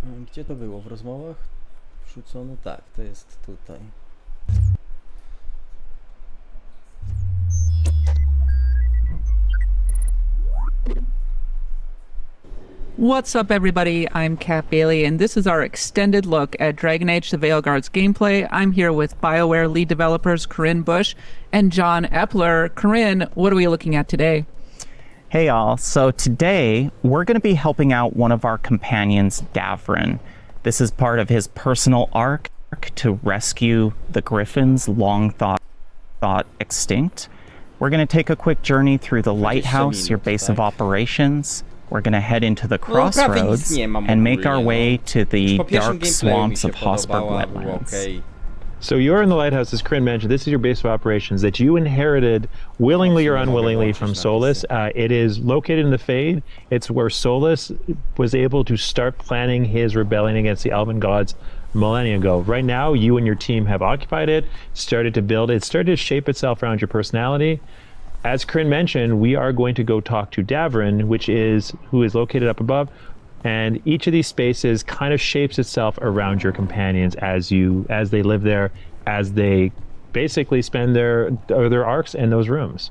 Gdzie to było? W rozmowach? Wrzucono? Tak, to jest tutaj. What's up, everybody? I'm Kat Bailey, and this is our extended look at Dragon Age the Veilguard's gameplay. I'm here with BioWare lead developers Corinne Bush and John Epler. Corinne, what are we looking at today? Hey y'all, so today we're going to be helping out one of our companions, Davrin. This is part of his personal arc to rescue the griffins long thought extinct. We're going to take a quick journey through the lighthouse, your base of operations. We're going to head into the crossroads and make our way to the dark swamps of Hosberg wetlands. So you're in the lighthouse, as Corinne mentioned. This is your base of operations that you inherited willingly or unwillingly from Solus. It is located in the Fade. It's where Solus was able to start planning his rebellion against the Elven gods millennia ago. Right now, you and your team have occupied it, started to build it, started to shape itself around your personality. As Corinne mentioned, we are going to go talk to Davrin, who is located up above, and each of these spaces kind of shapes itself around your companions as they live there, as they basically spend their arcs in those rooms.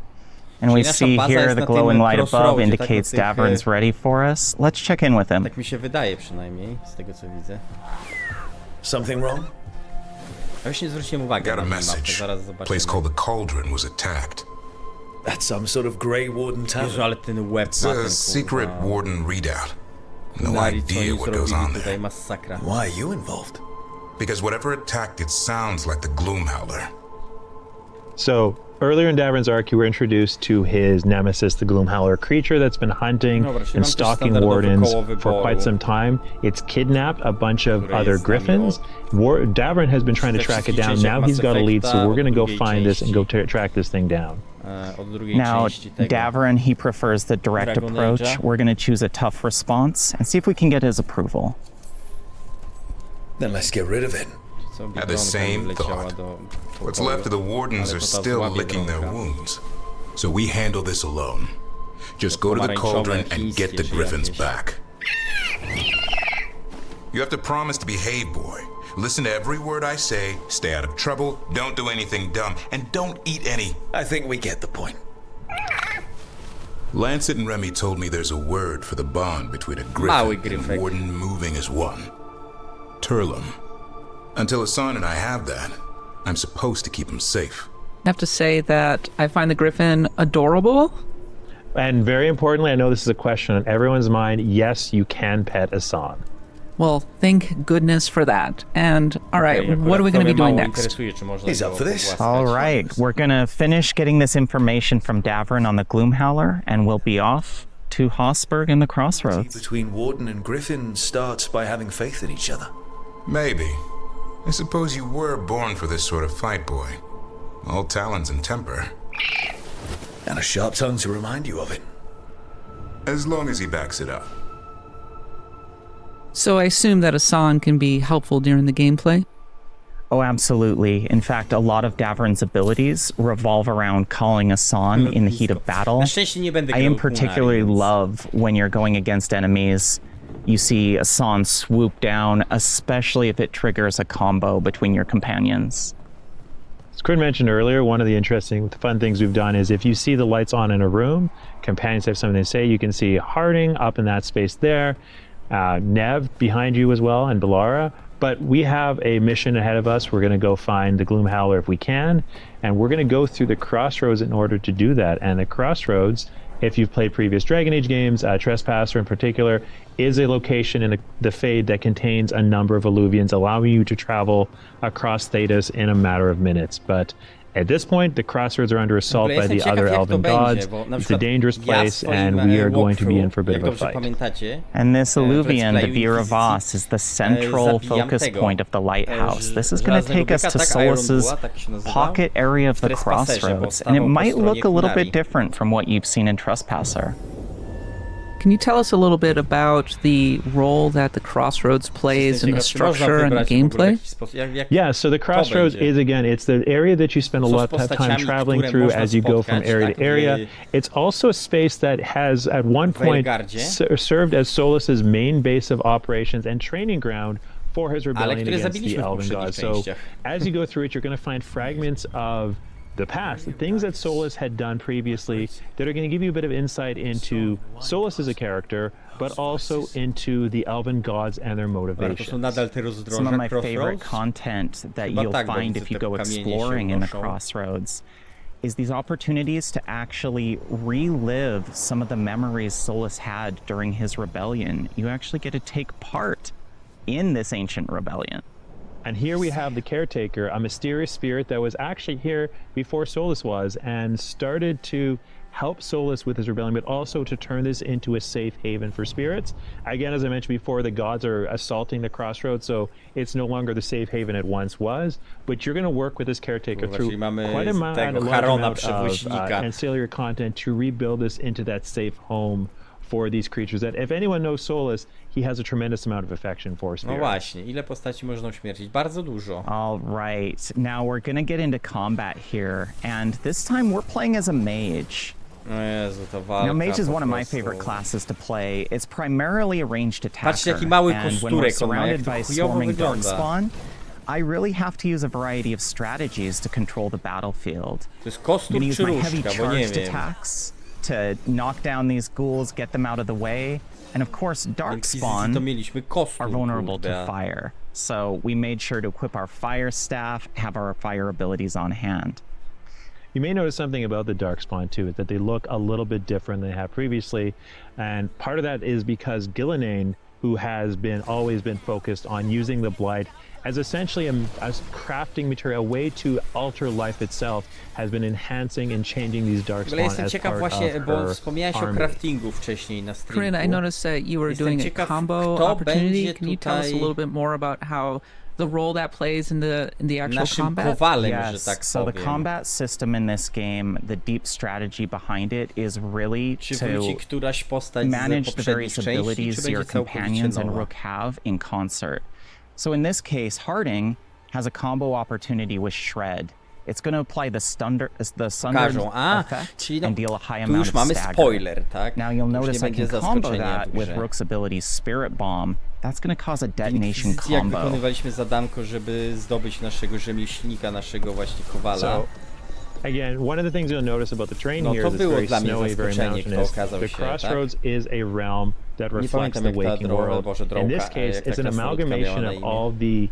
And we see here the glowing light above indicates Davrin's ready for us. Let's check in with him. Tak mi się wydaje przynajmniej, z tego co widzę. Something wrong? A już nie zwróciłem uwagi Got na a mapę, message. zaraz A zobaczymy. place called the Cauldron was attacked. That's some sort of Grey Warden Jezu, tavern. ale ten łeb It's ma a ten, secret kurwa. Warden readout. No Nari, co idea oni what goes zrobili on tutaj, there. masakra. Why are you involved? Because whatever attacked it sounds like the Gloomhowler. So earlier in Davrin's arc, you were introduced to his nemesis, the Gloomhowler, creature that's been hunting and stalking wardens for quite some time. It's kidnapped a bunch of other griffins. Davrin has been trying to track it down. Now he's got a lead, so we're going to go find this and go track this thing down. Now, Davrin, he prefers the direct approach. We're going to choose a tough response and see if we can get his approval. Then let's get rid of it. Had the same thought. What's left of the Wardens are still licking their wounds. So we handle this alone. Just go to the Cauldron and get the griffins back. You have to promise to behave, boy. Listen to every word I say, stay out of trouble, don't do anything dumb, and don't eat any. I think we get the point. Lancet and Remy told me there's a word for the bond between a griffin and a warden moving as one. Turlum. Until Hassan and I have that, I'm supposed to keep him safe. I have to say that I find the griffin adorable. And very importantly, I know this is a question on everyone's mind. Yes, you can pet Hassan. Well, thank goodness for that. And all right, what are we going to be doing next? He's up for this. All right, we're going to finish getting this information from Davrin on the Gloomhowler, and we'll be off to Hosberg in the crossroads. Between Warden and Griffin starts by having faith in each other. Maybe. I suppose you were born for this sort of fight, boy. All talons and temper. And a sharp tongue to remind you of it. As long as he backs it up. So I assume that Hassan can be helpful during the gameplay? Oh, absolutely. In fact, a lot of Davrin's abilities revolve around calling Hassan in the heat of battle. I in particularly love when you're going against enemies. You see Hassan swoop down, especially if it triggers a combo between your companions. As Corinne mentioned earlier, one of the interesting, fun things we've done is if you see the lights on in a room, companions have something to say. You can see Harding up in that space there, Nev behind you as well, and Belara. But we have a mission ahead of us. We're going to go find the Gloomhowler if we can, and we're going to go through the crossroads in order to do that. And the crossroads, if you've played previous Dragon Age games, Trespasser in particular, is a location in the Fade that contains a number of alluvions, allowing you to travel across Thedas in a matter of minutes. But at this point, the crossroads are under assault by the other elven gods. It's a dangerous place, and we are going to be in for a bit of a fight. And this alluvion, the Beer of Voss, is the central focus point of the lighthouse. This is going to take us to Solus's pocket area of the crossroads, and it might look a little bit different from what you've seen in Trespasser. Can you tell us a little bit about the role that the Crossroads plays in the structure and the gameplay? Yeah, so the Crossroads is, again, it's the area that you spend a lot of time traveling through as you go from area to area. It's also a space that has, at one point, served as Solas's main base of operations and training ground for his rebellion against the Elven Gods. So as you go through it, you're going to find fragments of the past, the things that Solas had done previously that are going to give you a bit of insight into Solas as a character, but also into the Elven Gods and their motivations. Some of my favorite content that you'll find if you go exploring in the Crossroads is these opportunities to actually relive some of the memories Solas had during his rebellion. You actually get to take part in this ancient rebellion. And here we have the Caretaker, a mysterious spirit that was actually here before Solas was and started to help Solas with his rebellion, but also to turn this into a safe haven for spirits. Again, as I mentioned before, the gods are assaulting the Crossroads, so it's no longer the safe haven it once was, but you're going to work with this Caretaker through quite a large amount of ancillary content to rebuild this into that safe home for these creatures that, if anyone knows Solas, he has a tremendous amount of affection for spirits. No właśnie, ile postaci można uśmiercić? Bardzo dużo. All right, now we're gonna get into combat here, and this time we're playing as a mage. O Jezu, to walka. Now, mage is one of my favorite classes to play. It's primarily a ranged attacker, Patrzcie, jaki mały and when we're kosturek on ma, jak surrounded to by chujowo swarming wygląda. darkspawn, I really have to use a variety of strategies to control the battlefield. To jest I'm kostur gonna use czy my heavy różdżka, bo nie charged wiem. attacks to knock down these ghouls, get them out of the way, and of course, W Inkwizycji to darkspawn mieliśmy kostur, are vulnerable to kurde. fire. So we made sure to equip our fire staff, have our fire abilities on hand. You may notice something about the Darkspawn too, is that they look a little bit different than they have previously, and part of that is because Gillinane, who has always been focused on using the Blight as essentially a crafting material, a way to alter life itself, has been enhancing and changing these Darkspawn Jestem as ciekaw part właśnie, of bo her wspomniałeś o army. craftingu wcześniej na streamku. Corinne, I noticed that you were Jestem doing a ciekaw, combo kto opportunity. będzie Can you tell us a tutaj little bit more about how the role that plays in the actual naszym combat? kowalem, że Yes, tak so the powiem. combat system in this game, the deep strategy behind it is really Czy to wróci któraś postać z manage the poprzednich various części, czy abilities będzie your całkowicie companions and nowa? Rook have in concert. So in this case, Harding has a combo opportunity with Shred. It's going to apply the sundered Pokażą. effect Czyli no, and deal a high tu amount już of mamy stagger. spoiler, tak? Now you'll To już notice nie I będzie can combo zaskoczenia that w with grze. Rook's ability Spirit Bomb. That's going to cause a W detonation Inkwizycji, jak combo. wykonywaliśmy zadanko, żeby zdobyć naszego rzemieślnika, naszego właśnie kowala. So, again, one of the things you'll notice about the terrain No, here to is it's było very dla mnie snowy, very zaskoczenie, kto mountainous. okazał The się, Crossroads is a realm that Nie reflects pamiętam, the jak ta waking world. Boże, In droga, this case, jak it's ta an krasnoludka amalgamation miała na of imię. all the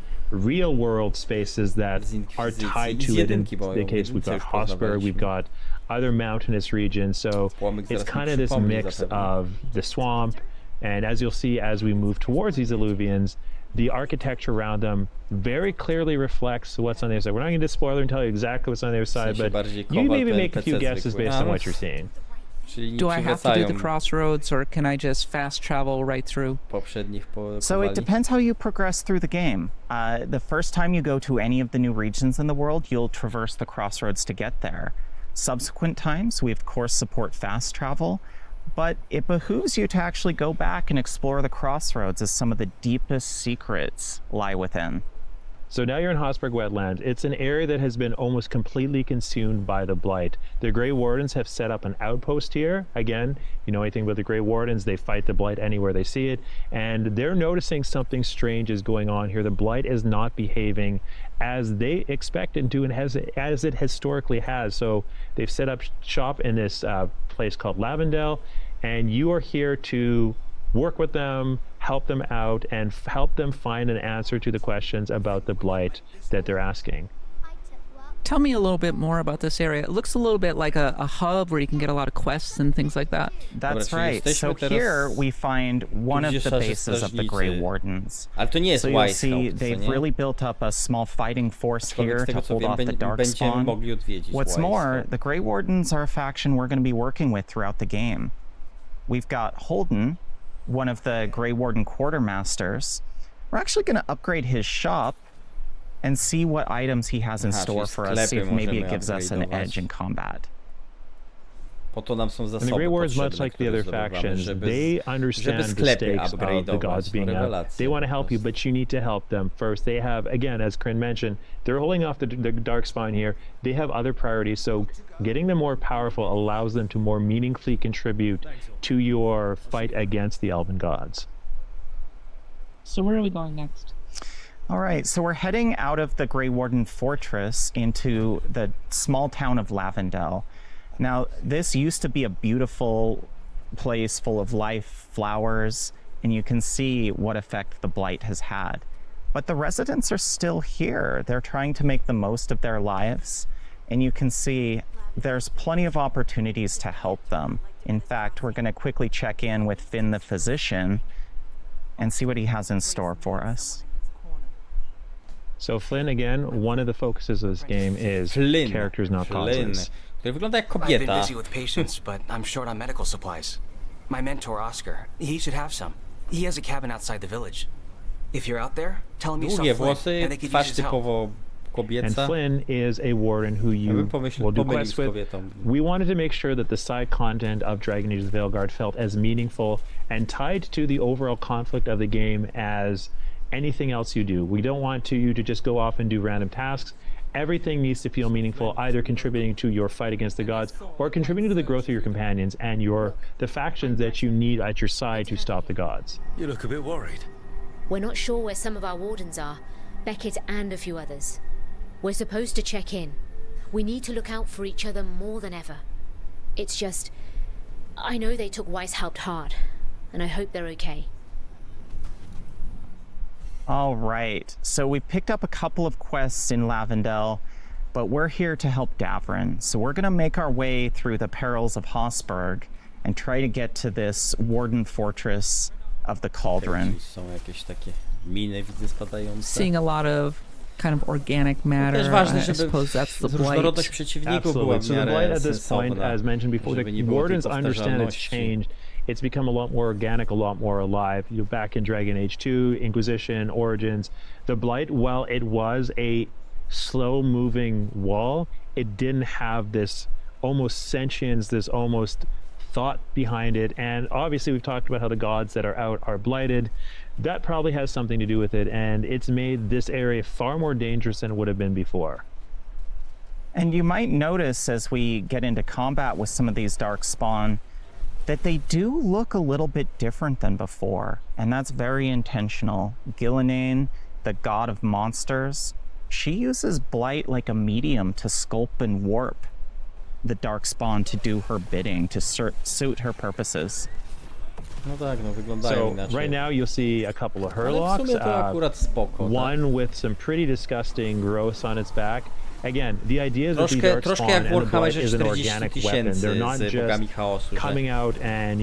real world spaces that Z are Inkwizycji. tied I z to it. In jedynki, bo the ją case, we've jedynce got już Hosper, poznawaliśmy. we've got other mountainous regions. So Płomyk it's zaraz mi kind of this przypomni mix zapewne. of the swamp, and as you'll see as we move towards these alluvions, the architecture around them very clearly reflects what's on the other side. We're not going to spoiler and tell you exactly what's on the other side, sensie but bardziej you kowal maybe to make a few NPC guesses zwykły. based on what you're seeing. Czyli nie Do I have to do the przywracają Crossroads, or can I just fast travel right through? poprzednich So kowali. it depends how you progress through the game. The first time you go to any of the new regions in the world, you'll traverse the Crossroads to get there. Subsequent times, we of course support fast travel, but it behooves you to actually go back and explore the Crossroads as some of the deepest secrets lie within. So now you're in Hosberg Wetlands. It's an area that has been almost completely consumed by the Blight. The Grey Wardens have set up an outpost here. Again, you know anything about the Grey Wardens, they fight the Blight anywhere they see it. And they're noticing something strange is going on here. The Blight is not behaving as they expect it to and as it historically has. So they've set up shop in this place called Lavendel, and you are here to work with them, help them out, and help them find an answer to the questions about the Blight that they're asking. Tell me a little bit more about this area. It looks a little bit like a hub where you can get a lot of quests and things like that. That's czyli right. jesteśmy So teraz here we find one of gdzie the są bases of the Grey strażnicy. Wardens. Ale to nie jest So you'll White see Scout, co they've nie? really built up a small fighting force Aczkolwiek here z tego to co hold wiem, off the będziemy Darkspawn. mogli odwiedzić What's White more, Scout. the Grey Wardens are a faction we're going to be working with throughout the game. We've got Holden, one of the Grey Warden quartermasters. We're actually going to upgrade his shop and see what items he has in Aha, store czyli for us, see if sklepy maybe możemy it gives us an upgrade'ować. edge in combat. Po to nam są And the zasoby Grey Ward's much potrzebne, like the które other zdobywamy, factions. żeby, They żeby understand the sklepy stakes of the gods upgrade'ować, being no out. rewelacje They want to po help you, prostu. but you need to help them first. They have, again, as Kryn mentioned, they're holding off the Darkspawn here. They have other priorities, so getting them more powerful allows them to more meaningfully contribute to your fight against the Elven gods. So where are we going next? All right, so we're heading out of the Grey Warden Fortress into the small town of Lavendel. Now, this used to be a beautiful place full of life, flowers, and you can see what effect the blight has had. But the residents are still here. They're trying to make the most of their lives, and you can see there's plenty of opportunities to help them. In fact, we're going to quickly check in with Finn the physician and see what he has in store for us. So Flynn, again, one of the focuses of this game is characters, not causes. Który wygląda jak I've been kobieta. busy with patients, but I'm short on medical supplies. My mentor, Oscar, he should have some. He has a cabin outside the village. If you're out there, tell him you saw Długie Flynn, włosy, and they could use twarz his help. typowo And kobieca. Flynn is a warden who you bym will do pomylił quests z with. kobietą. We wanted to make sure that the side content of Dragon Age of the Veilguard felt as meaningful and tied to the overall conflict of the game as anything else you do. We don't want you to just go off and do random tasks. Everything needs to feel meaningful, either contributing to your fight against the gods or contributing to the growth of your companions and the factions that you need at your side to stop the gods. You look a bit worried. We're not sure where some of our wardens are, Beckett and a few others. We're supposed to check in. We need to look out for each other more than ever. It's just, I know they took Weishaupt hard, and I hope they're okay. All right, so we picked up a couple of quests in Lavendel, but we're here to help Davrin. So we're going to make our way through the perils of Hosberg and try to get to this Warden Fortress of the Cauldron. Są jakieś takie miny, widzę, spadające. Seeing a lot of kind of organic matter. Też ważne, I żeby suppose that's the różnorodność blight. przeciwników była Absolutely. w So the blight miarę at this point, sensowna. as mentioned before, Żeby the nie było tej wardens understand it's powtarzalności. changed. It's become a lot more organic, a lot more alive. Back in Dragon Age 2, Inquisition, Origins, the blight, while it was a slow-moving wall, it didn't have this almost sentience, this almost thought behind it. And obviously we've talked about how the gods that are out are blighted. That probably has something to do with it, and it's made this area far more dangerous than it would have been before. And you might notice as we get into combat with some of these Darkspawn that they do look a little bit different than before, and that's very intentional. Gillenane, the god of monsters, she uses blight like a medium to sculpt and warp the Darkspawn to do her bidding, to suit her purposes. No tak, no wyglądają So inaczej. right now you'll see a couple of Ale w Hurlocks, sumie to akurat spoko, tak? one with some pretty disgusting growths on its back. Again, the idea that the Troszkę jak Darkspawn w and the blight Warhammerze is an 40 organic weapon. They're not z bogami just chaosu, coming out and,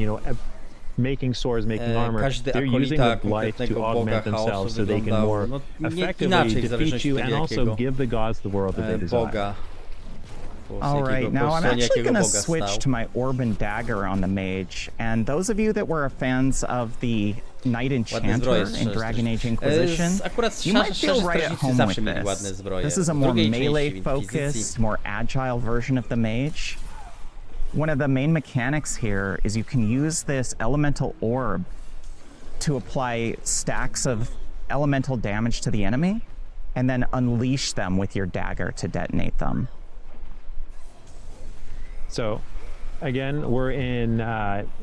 making swords, making armor. każdy They're using akolita the blight to konkretnego boga augment chaosu themselves so they can wyglądał, more no, effectively inaczej w defeat zależności you od and tego, also jakiego give the gods the world that they desire. boga. All right, now I'm actually going to switch to my orb and dagger on the mage. And those of you that were fans of the Knight Enchanter in Dragon Age Inquisition, you might feel right at home with this. This is a more melee-focused, more agile version of the mage. One of the main mechanics here is you can use this elemental orb to apply stacks of elemental damage to the enemy and then unleash them with your dagger to detonate them. So, again, we're in,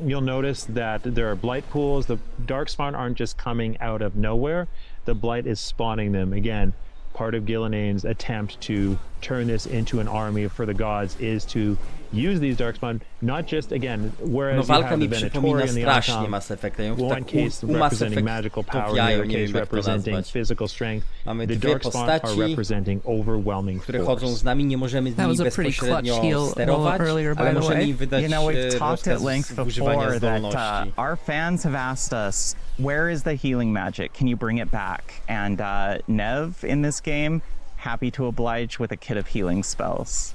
you'll notice that there are blight pools. The Darkspawn aren't just coming out of nowhere. The blight is spawning them. Again, part of Gillenane's attempt to turn this into an army for the gods is to use these Darkspawn, not just, again, whereas you have the Venatori and the Archon, one case representing magical power, the other case representing physical strength, the Darkspawn are representing overwhelming które chodzą force. z nami, nie możemy z That nimi was a pretty clutch bezpośrednio heal sterować, earlier, by ale the możemy way. im wydać You know, we've talked at length używania before that zdolności. our fans have asked us, where is the healing magic? Can you bring it back? And Nev in this game, happy to oblige with a kit of healing spells.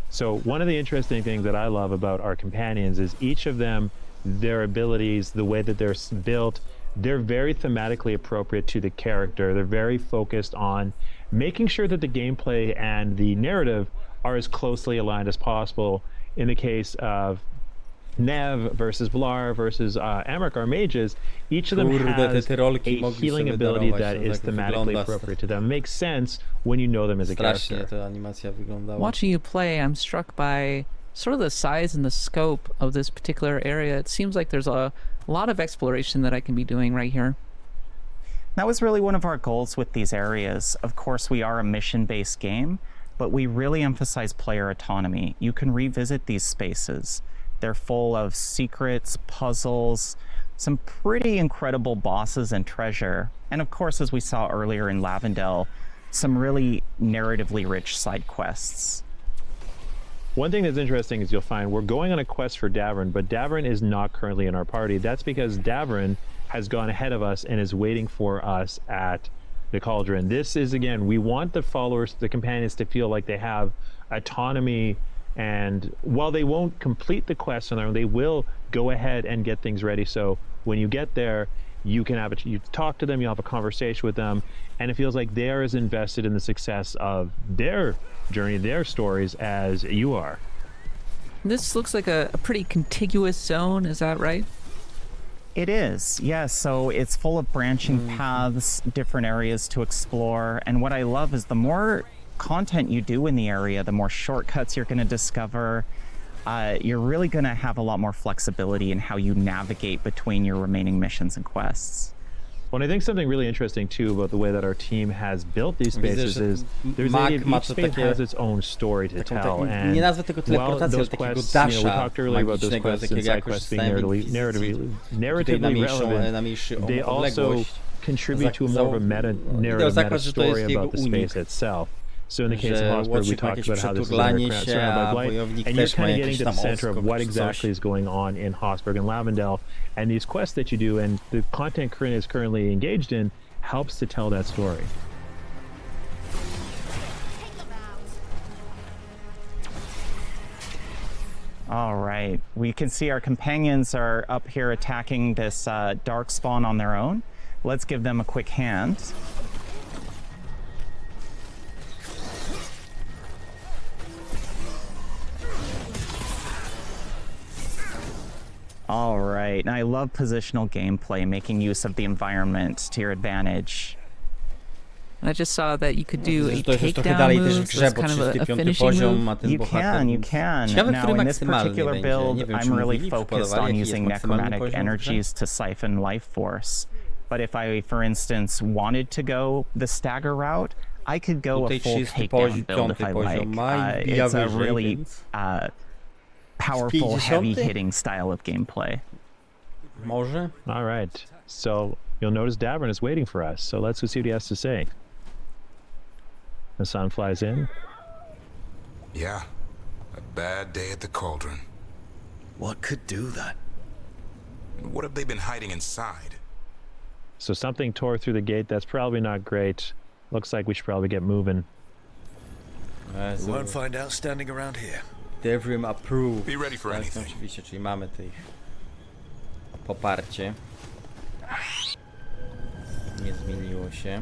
So one of the interesting things that I love about our companions is each of them, their abilities, the way that they're built, they're very thematically appropriate to the character. They're very focused on making sure that the gameplay and the narrative are as closely aligned as possible. In the case of Nev versus Blar versus Amrik, our mages, each of them has a healing ability that is thematically appropriate to them. Makes sense when you know them as a character. Watching you play, I'm struck by sort of the size and the scope of this particular area. It seems like there's a lot of exploration that I can be doing right here. That was really one of our goals with these areas. Of course, we are a mission-based game, but we really emphasize player autonomy. You can revisit these spaces. They're full of secrets, puzzles, some pretty incredible bosses and treasure. And of course, as we saw earlier in Lavendel, some really narratively rich side quests. One thing that's interesting is you'll find we're going on a quest for Davrin, but Davrin is not currently in our party. That's because Davrin has gone ahead of us and is waiting for us at the Cauldron. This is, again, we want the followers, the companions, to feel like they have autonomy, and while they won't complete the quest on their own, they will go ahead and get things ready. So when you get there, you can you talk to them, you'll have a conversation with them, and it feels like they are as invested in the success of their journey, their stories, as you are. This looks like a pretty contiguous zone, is that right? It is, yes. So it's full of branching paths, different areas to explore, and what I love is the more content you do in the area, the more shortcuts you're going to discover. You're really going to have a lot more flexibility in how you navigate between your remaining missions and quests. Well, I think something really interesting too about the way that our team has built these spaces is there's each space has its own story to tell, and while those quests, we talked earlier about those quests and side quests being narratively relevant, they also contribute to more of a meta story about the space itself. So in the case of Hosberg, we talked about how this is surrounded by blight, and you're kind of getting to the center of what exactly is going on in Hosberg and Lavendel, and these quests that you do and the content Corinne is currently engaged in helps to tell that story. All right, we can see our companions are up here attacking this dark spawn on their own. Let's give them a quick hand. All right, and I love positional gameplay, making use of the environment to your advantage. I just saw that you could do a takedown move, so it's kind of a finishing move. You can. Now, in this particular build, I'm really focused on using necromantic energies to siphon life force. But if I, for instance, wanted to go the stagger route, I could go a full takedown build if I like. It's a really powerful, heavy-hitting style of gameplay. All right, so you'll notice Davrin is waiting for us, so let's go see what he has to say. The sun flies in. Yeah, a bad day at the Cauldron. What could do that? What have they been hiding inside? So something tore through the gate. That's probably not great. Looks like we should probably get moving. We won't find out standing around here. Devrim approved. Be ready for anything. Oczywiście, czyli mamy tych poparcie. Nie zmieniło się.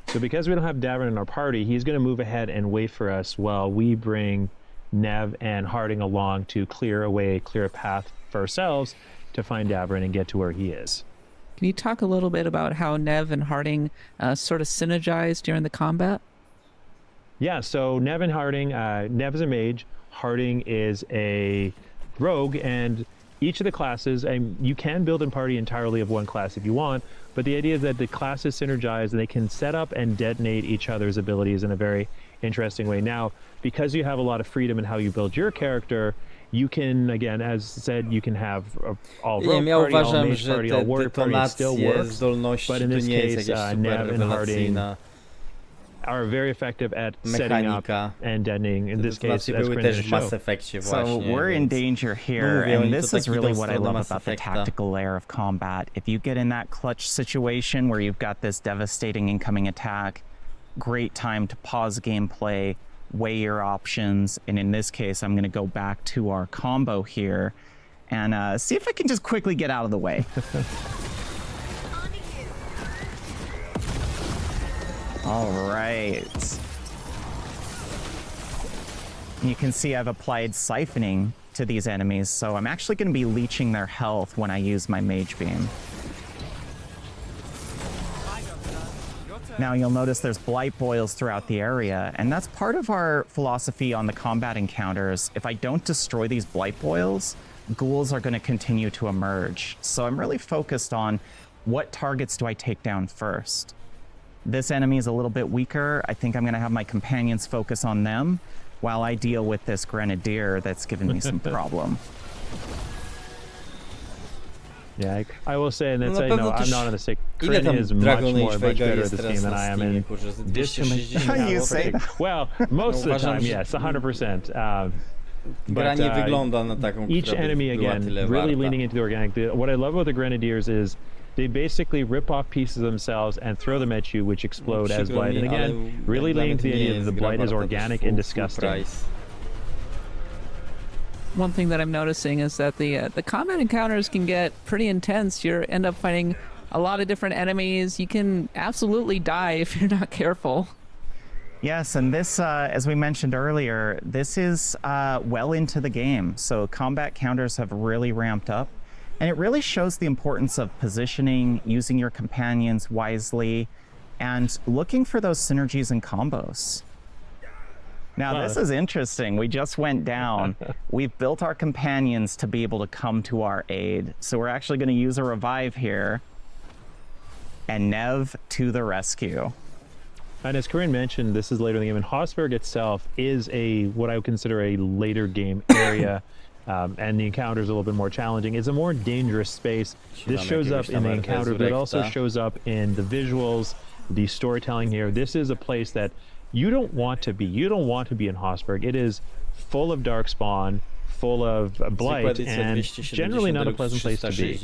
So because we don't have Davrin in our party, he's going to move ahead and wait for us while we bring Nev and Harding along to clear a path for ourselves to find Davrin and get to where he is. Can you talk a little bit about how Nev and Harding sort of synergize during the combat? Yeah, so Nev and Harding, Nev is a mage, Harding is a rogue, and each of the classes, and you can build and party entirely of one class if you want, but the idea is that the classes synergize and they can set up and detonate each other's abilities in a very interesting way. Now, because you have a lot of freedom in how you build your character, you can, again, as said, you can have all rogue party, all mage party, all warrior party, it still works, but in this case, Nev and Harding are very effective at setting up and detonating. In this case, that's show. So we're in danger here, and this is really what I love about the tactical layer of combat. If you get in that clutch situation where you've got this devastating incoming attack, great time to pause gameplay, weigh your options, and in this case, I'm going to go back to our combo here and see if I can just quickly get out of the way. All right. You can see I've applied siphoning to these enemies, so I'm actually going to be leeching their health when I use my Mage Beam. Now you'll notice there's blight boils throughout the area, and that's part of our philosophy on the combat encounters. If I don't destroy these blight boils, ghouls are going to continue to emerge. So I'm really focused on what targets do I take down first. This enemy is a little bit weaker. I think I'm going to have my companions focus on them while I deal with this grenadier that's given me some problem. Yeah, I will say, and that's No, I na know pewno I'm też- not on the sick. Ile Kryn tam is Dragon much Age Vega better at jest this teraz game than na I am Steamie, in kurczę, z this 260 You say that? Well, most of the uważam, time, że- yes, 100%. Gra nie wygląda na taką, Each która by enemy była again tyle really warta. leaning into the organic. What I love about the grenadiers is they basically rip off pieces of themselves and throw them at you, which explode as Przykro blight. mi, And ale again, really dla mnie leaning to to the nie idea that jest the gra blight is warta też organic full- and full disgusting. price. One thing that I'm noticing is that the combat encounters can get pretty intense. You end up fighting a lot of different enemies. You can absolutely die if you're not careful. Yes, and this, as we mentioned earlier, this is well into the game. So combat counters have really ramped up. And it really shows the importance of positioning, using your companions wisely, and looking for those synergies and combos. Now, this is interesting. We just went down. We've built our companions to be able to come to our aid. So we're actually going to use a revive here. And Nev to the rescue. And as Corinne mentioned, this is later in the game, and Hossberg itself is what I would consider a later game area, and the encounter is a little bit more challenging. It's a more dangerous space. This shows up in the encounter, but it also shows up in the visuals, the storytelling here. This is a place that you don't want to be. You don't want to be in Hossberg. It is full of darkspawn, full of blight, and generally not a pleasant place to be.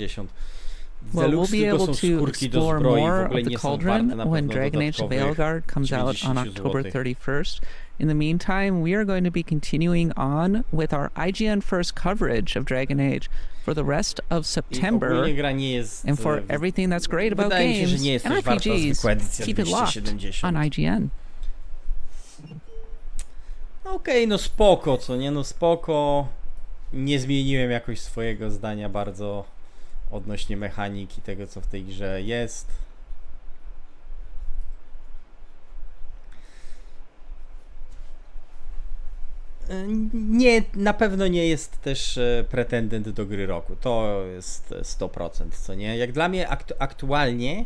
Well, we'll be able to explore more of the nie są Cauldron warte na when pewno Dragon Age dodatkowych Veilguard comes out on 90 October złotych. 31st. In the meantime, we are going to be continuing on with our IGN First coverage of Dragon Age for the rest of September. Ogólnie gra nie jest, And for everything that's great about wydaje mi się, że games nie jest and też warta RPGs, zwykła edycja keep it locked 270. on IGN. Okej, no spoko, co nie? No spoko. Nie zmieniłem jakoś swojego zdania bardzo odnośnie mechaniki tego, co w tej grze jest. Nie, na pewno nie jest też pretendent do gry roku. To jest 100%, co nie? Jak dla mnie aktualnie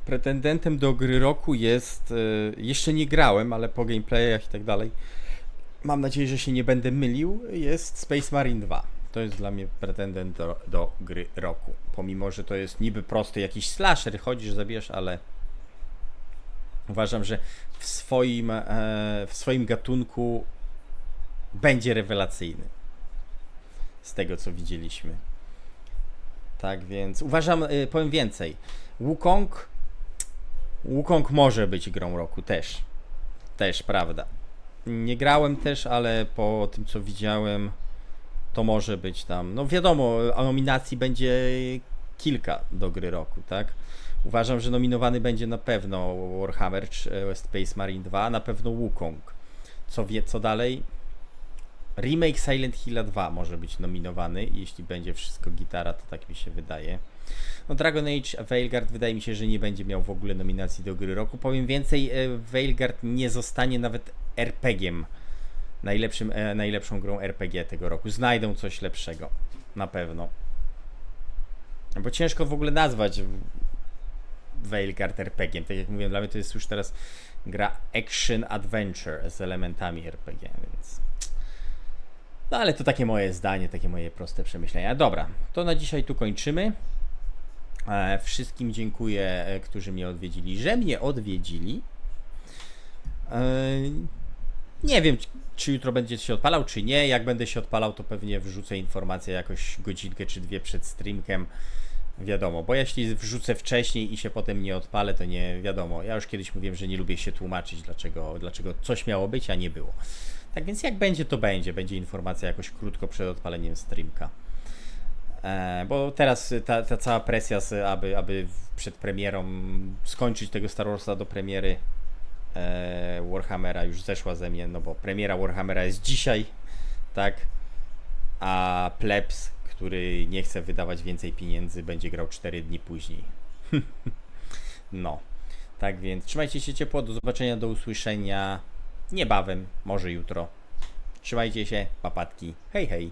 pretendentem do gry roku jest, jeszcze nie grałem, ale po gameplayach i tak dalej, mam nadzieję, że się nie będę mylił, jest Space Marine 2. To jest dla mnie pretendent do gry roku. Pomimo, że to jest niby prosty jakiś slasher, chodzisz, zabijasz, ale uważam, że w swoim gatunku będzie rewelacyjny. Z tego, co widzieliśmy. Tak więc uważam, powiem więcej. Wukong może być grą roku też. Też, prawda. Nie grałem też, ale po tym, co widziałem, to może być tam. No wiadomo, a nominacji będzie kilka do gry roku, tak? Uważam, że nominowany będzie na pewno Warhammer czy Space Marine 2, na pewno Wukong. Co dalej? Remake Silent Hilla 2 może być nominowany, jeśli będzie wszystko gitara, to tak mi się wydaje. No Dragon Age Veilguard wydaje mi się, że nie będzie miał w ogóle nominacji do gry roku. Powiem więcej, Veilguard nie zostanie nawet RPG-iem. Najlepszą grą RPG tego roku. Znajdą coś lepszego. Na pewno. Bo ciężko w ogóle nazwać Veilguard RPG-iem. Tak jak mówiłem, dla mnie to jest już teraz gra Action Adventure z elementami RPG, więc... No ale to takie moje zdanie, takie moje proste przemyślenia. Dobra, to na dzisiaj tu kończymy. Wszystkim dziękuję, którzy mnie odwiedzili, że mnie odwiedzili. Nie wiem, czy jutro będzie się odpalał, czy nie. Jak będę się odpalał, to pewnie wrzucę informację jakoś godzinkę czy dwie przed streamkiem. Wiadomo, bo jeśli wrzucę wcześniej i się potem nie odpalę, to nie wiadomo. Ja już kiedyś mówiłem, że nie lubię się tłumaczyć, dlaczego coś miało być, a nie było. Tak więc jak będzie, to będzie. Będzie informacja jakoś krótko przed odpaleniem streamka. Bo teraz ta cała presja, aby przed premierą skończyć tego Star Warsa do premiery Warhammera już zeszła ze mnie, no bo premiera Warhammera jest dzisiaj, tak, a plebs, który nie chce wydawać więcej pieniędzy, będzie grał 4 dni później. No, tak więc trzymajcie się ciepło, do zobaczenia, do usłyszenia niebawem, może jutro. Trzymajcie się, papatki, hej hej.